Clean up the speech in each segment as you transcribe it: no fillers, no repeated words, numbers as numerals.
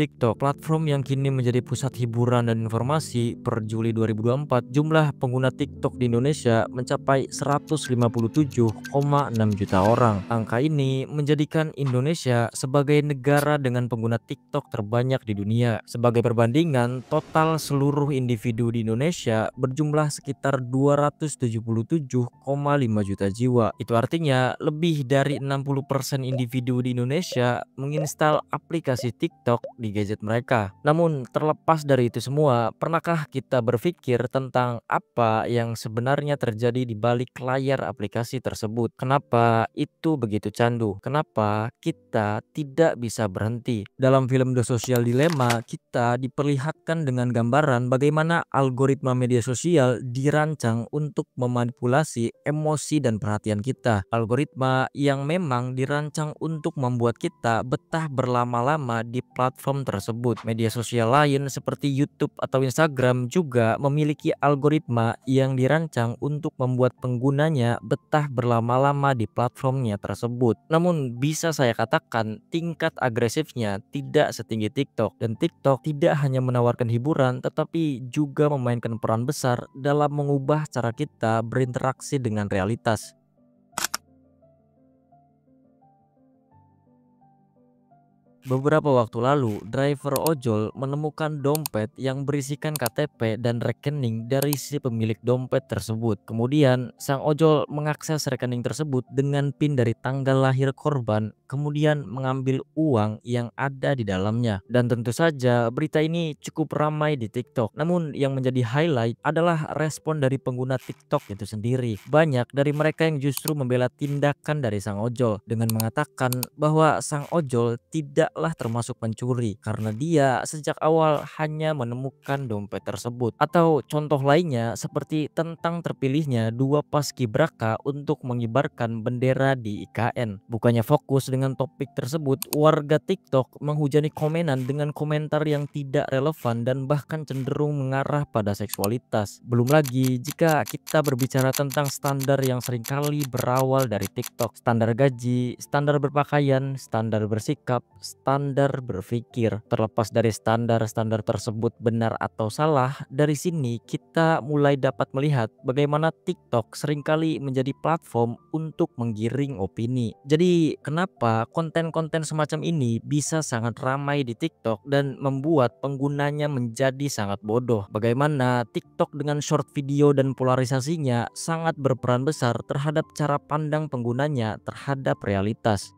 TikTok, platform yang kini menjadi pusat hiburan dan informasi, per Juli 2024, jumlah pengguna TikTok di Indonesia mencapai 157,6 juta orang. Angka ini menjadikan Indonesia sebagai negara dengan pengguna TikTok terbanyak di dunia. Sebagai perbandingan, total seluruh individu di Indonesia berjumlah sekitar 277,5 juta jiwa. Itu artinya lebih dari 60% individu di Indonesia menginstal aplikasi TikTok di gadget mereka. Namun terlepas dari itu semua, pernahkah kita berpikir tentang apa yang sebenarnya terjadi di balik layar aplikasi tersebut? Kenapa itu begitu candu? Kenapa kita tidak bisa berhenti? Dalam film The Social Dilemma, kita diperlihatkan dengan gambaran bagaimana algoritma media sosial dirancang untuk memanipulasi emosi dan perhatian kita. Algoritma yang memang dirancang untuk membuat kita betah berlama-lama di platform tersebut. Media sosial lain seperti YouTube atau Instagram juga memiliki algoritma yang dirancang untuk membuat penggunanya betah berlama-lama di platformnya tersebut. Namun bisa saya katakan tingkat agresifnya tidak setinggi TikTok, dan TikTok tidak hanya menawarkan hiburan tetapi juga memainkan peran besar dalam mengubah cara kita berinteraksi dengan realitas. Beberapa waktu lalu, driver ojol menemukan dompet yang berisikan KTP dan rekening dari si pemilik dompet tersebut. Kemudian, sang ojol mengakses rekening tersebut dengan PIN dari tanggal lahir korban, kemudian mengambil uang yang ada di dalamnya. Dan tentu saja, berita ini cukup ramai di TikTok. Namun, yang menjadi highlight adalah respon dari pengguna TikTok itu sendiri. Banyak dari mereka yang justru membela tindakan dari sang ojol dengan mengatakan bahwa sang ojol tidaklah termasuk pencuri karena dia sejak awal hanya menemukan dompet tersebut. Atau contoh lainnya seperti tentang terpilihnya dua paskibraka untuk mengibarkan bendera di IKN. Bukannya fokus dengan topik tersebut, warga TikTok menghujani komenan dengan komentar yang tidak relevan dan bahkan cenderung mengarah pada seksualitas. Belum lagi jika kita berbicara tentang standar yang seringkali berawal dari TikTok, standar gaji, standar berpakaian, standar bersikap, standar berpikir. Terlepas dari standar-standar tersebut benar atau salah, dari sini kita mulai dapat melihat bagaimana TikTok seringkali menjadi platform untuk menggiring opini. Jadi kenapa konten-konten semacam ini bisa sangat ramai di TikTok dan membuat penggunanya menjadi sangat bodoh? Bagaimana TikTok dengan short video dan polarisasinya sangat berperan besar terhadap cara pandang penggunanya terhadap realitas.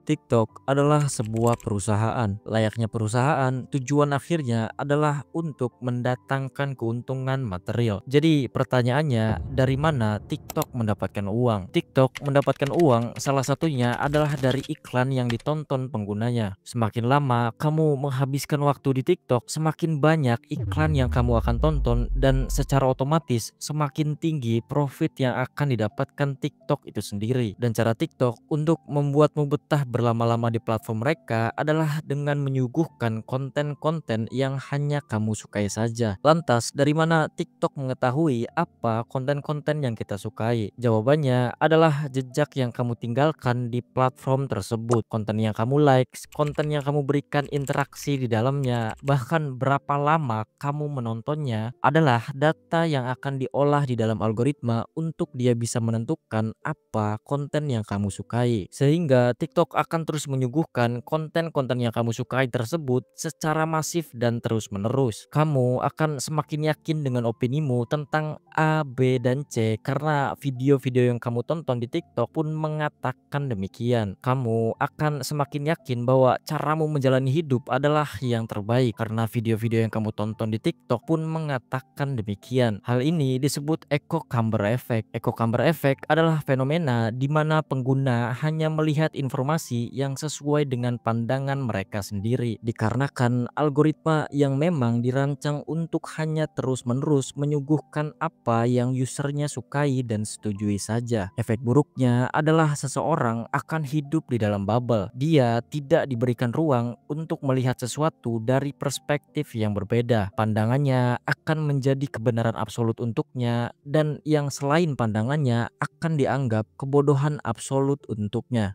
TikTok adalah sebuah perusahaan. Layaknya perusahaan, tujuan akhirnya adalah untuk mendatangkan keuntungan material. Jadi pertanyaannya, dari mana TikTok mendapatkan uang? TikTok mendapatkan uang salah satunya adalah dari iklan yang ditonton penggunanya. Semakin lama kamu menghabiskan waktu di TikTok, semakin banyak iklan yang kamu akan tonton, dan secara otomatis semakin tinggi profit yang akan didapatkan TikTok itu sendiri. Dan cara TikTok untuk membuatmu betah berlama-lama di platform mereka adalah dengan menyuguhkan konten-konten yang hanya kamu sukai saja. Lantas, dari mana TikTok mengetahui apa konten-konten yang kita sukai? Jawabannya adalah jejak yang kamu tinggalkan di platform tersebut. Konten yang kamu like, konten yang kamu berikan interaksi di dalamnya, bahkan berapa lama kamu menontonnya adalah data yang akan diolah di dalam algoritma untuk dia bisa menentukan apa konten yang kamu sukai. Sehingga TikTok akan terus menyuguhkan konten-konten yang kamu sukai tersebut secara masif dan terus-menerus. Kamu akan semakin yakin dengan opinimu tentang A, B, dan C karena video-video yang kamu tonton di TikTok pun mengatakan demikian. Kamu akan semakin yakin bahwa caramu menjalani hidup adalah yang terbaik karena video-video yang kamu tonton di TikTok pun mengatakan demikian. Hal ini disebut echo chamber effect. Echo chamber effect adalah fenomena di mana pengguna hanya melihat informasi yang sesuai dengan pandangan mereka sendiri, dikarenakan algoritma yang memang dirancang untuk hanya terus-menerus menyuguhkan apa yang usernya sukai dan setujui saja. Efek buruknya adalah seseorang akan hidup di dalam bubble. Dia tidak diberikan ruang untuk melihat sesuatu dari perspektif yang berbeda. Pandangannya akan menjadi kebenaran absolut untuknya, dan yang selain pandangannya akan dianggap kebodohan absolut untuknya.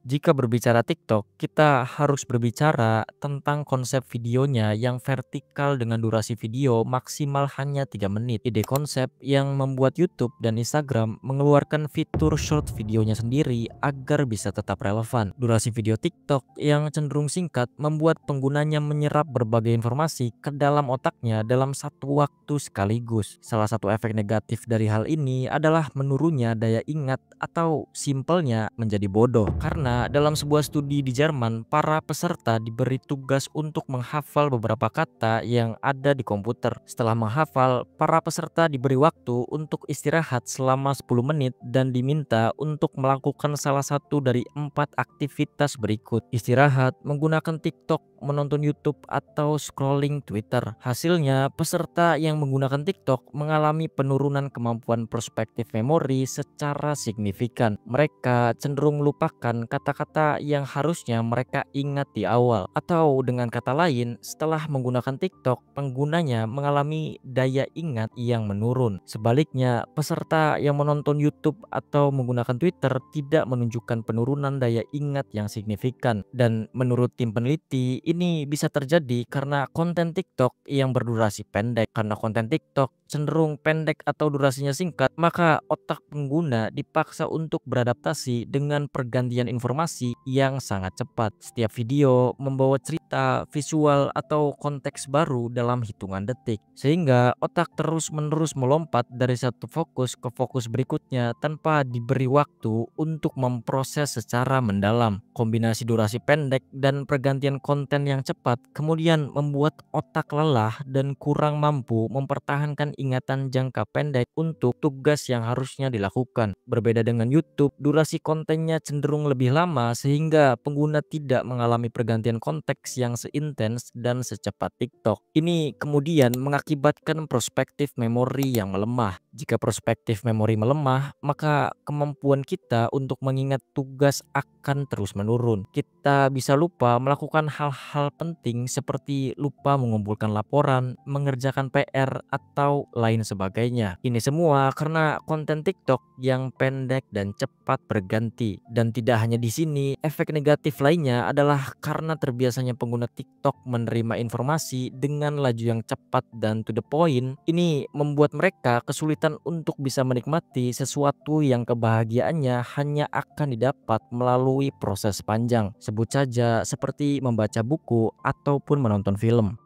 Jika berbicara TikTok, kita harus berbicara tentang konsep videonya yang vertikal dengan durasi video maksimal hanya 3 menit. Ide konsep yang membuat YouTube dan Instagram mengeluarkan fitur short videonya sendiri agar bisa tetap relevan. Durasi video TikTok yang cenderung singkat membuat penggunanya menyerap berbagai informasi ke dalam otaknya dalam satu waktu sekaligus. Salah satu efek negatif dari hal ini adalah menurunnya daya ingat atau simpelnya menjadi bodoh. Karena dalam sebuah studi di Jerman, para peserta diberi tugas untuk menghafal beberapa kata yang ada di komputer. Setelah menghafal, para peserta diberi waktu untuk istirahat selama 10 menit dan diminta untuk melakukan salah satu dari 4 aktivitas berikut. Istirahat, menggunakan TikTok, menonton YouTube, atau scrolling Twitter. Hasilnya, peserta yang menggunakan TikTok mengalami penurunan kemampuan perspektif memori secara signifikan. Mereka cenderung melupakan kata-kata yang harusnya mereka ingat di awal. Atau dengan kata lain, setelah menggunakan TikTok, penggunanya mengalami daya ingat yang menurun. Sebaliknya, peserta yang menonton YouTube atau menggunakan Twitter tidak menunjukkan penurunan daya ingat yang signifikan. Dan menurut tim peneliti, ini bisa terjadi karena konten TikTok yang berdurasi pendek. Karena konten TikTok cenderung pendek atau durasinya singkat, maka otak pengguna dipaksa untuk beradaptasi dengan pergantian informasi yang sangat cepat. Setiap video membawa cerita, visual, atau konteks baru dalam hitungan detik, sehingga otak terus-menerus melompat dari satu fokus ke fokus berikutnya tanpa diberi waktu untuk memproses secara mendalam. Kombinasi durasi pendek dan pergantian konten yang cepat kemudian membuat otak lelah dan kurang mampu mempertahankan ingatan jangka pendek untuk tugas yang harusnya dilakukan. Berbeda dengan YouTube, durasi kontennya cenderung lebih lama sehingga pengguna tidak mengalami pergantian konteks yang seintens dan secepat TikTok. Ini kemudian mengakibatkan perspektif memori yang melemah. Jika perspektif memori melemah, maka kemampuan kita untuk mengingat tugas akan terus menurun. Kita bisa lupa melakukan hal-hal penting seperti lupa mengumpulkan laporan, mengerjakan PR, atau lain sebagainya. Ini semua karena konten TikTok yang pendek dan cepat berganti. Dan tidak hanya di sini, efek negatif lainnya adalah karena terbiasanya pengguna TikTok menerima informasi dengan laju yang cepat dan to the point. Ini membuat mereka kesulitan untuk bisa menikmati sesuatu yang kebahagiaannya hanya akan didapat melalui proses panjang. Sebut saja seperti membaca buku ataupun menonton film.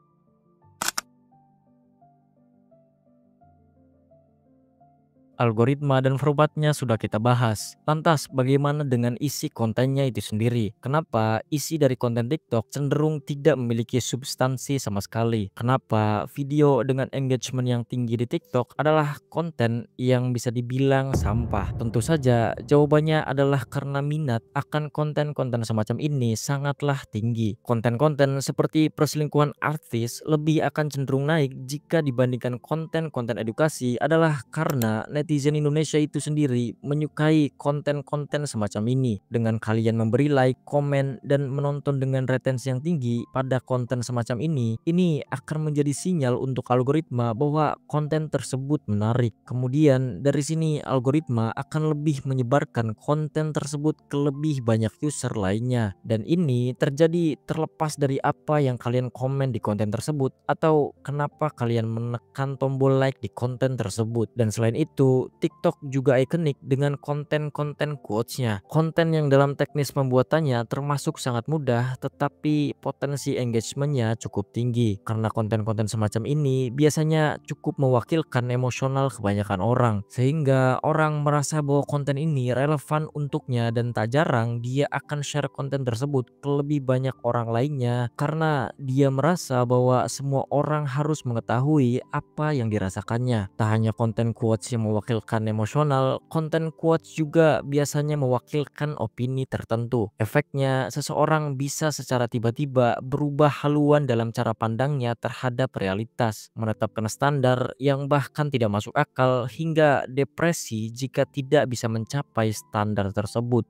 Algoritma dan formatnya sudah kita bahas. Lantas, bagaimana dengan isi kontennya itu sendiri? Kenapa isi dari konten TikTok cenderung tidak memiliki substansi sama sekali? Kenapa video dengan engagement yang tinggi di TikTok adalah konten yang bisa dibilang sampah? Tentu saja, jawabannya adalah karena minat akan konten-konten semacam ini sangatlah tinggi. Konten-konten seperti perselingkuhan artis lebih akan cenderung naik jika dibandingkan konten-konten edukasi adalah karena netizen Indonesia itu sendiri menyukai konten-konten semacam ini. Dengan kalian memberi like, komen, dan menonton dengan retensi yang tinggi pada konten semacam ini akan menjadi sinyal untuk algoritma bahwa konten tersebut menarik. Kemudian dari sini algoritma akan lebih menyebarkan konten tersebut ke lebih banyak user lainnya. Dan ini terjadi terlepas dari apa yang kalian komen di konten tersebut atau kenapa kalian menekan tombol like di konten tersebut. Dan selain itu, TikTok juga ikonik dengan konten-konten quotes-nya. Konten yang dalam teknis pembuatannya termasuk sangat mudah, tetapi potensi engagement-nya cukup tinggi. Karena konten-konten semacam ini biasanya cukup mewakilkan emosional kebanyakan orang, sehingga orang merasa bahwa konten ini relevan untuknya dan tak jarang dia akan share konten tersebut ke lebih banyak orang lainnya karena dia merasa bahwa semua orang harus mengetahui apa yang dirasakannya. Tak hanya konten quotes yang mewakilkan emosional, konten quotes juga biasanya mewakilkan opini tertentu. Efeknya, seseorang bisa secara tiba-tiba berubah haluan dalam cara pandangnya terhadap realitas, menetapkan standar yang bahkan tidak masuk akal hingga depresi jika tidak bisa mencapai standar tersebut.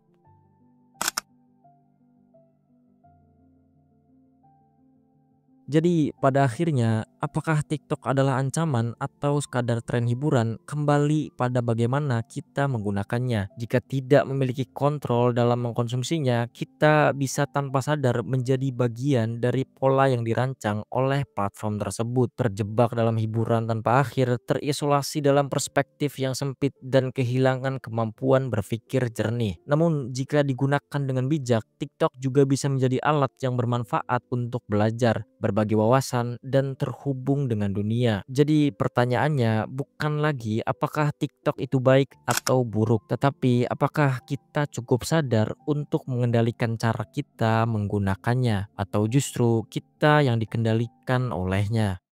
Jadi pada akhirnya, apakah TikTok adalah ancaman atau sekadar tren hiburan kembali pada bagaimana kita menggunakannya. Jika tidak memiliki kontrol dalam mengkonsumsinya, kita bisa tanpa sadar menjadi bagian dari pola yang dirancang oleh platform tersebut. Terjebak dalam hiburan tanpa akhir, terisolasi dalam perspektif yang sempit dan kehilangan kemampuan berpikir jernih. Namun jika digunakan dengan bijak, TikTok juga bisa menjadi alat yang bermanfaat untuk belajar, berbagi wawasan, dan terhubung dengan dunia. Jadi pertanyaannya bukan lagi apakah TikTok itu baik atau buruk, tetapi apakah kita cukup sadar untuk mengendalikan cara kita menggunakannya, atau justru kita yang dikendalikan olehnya.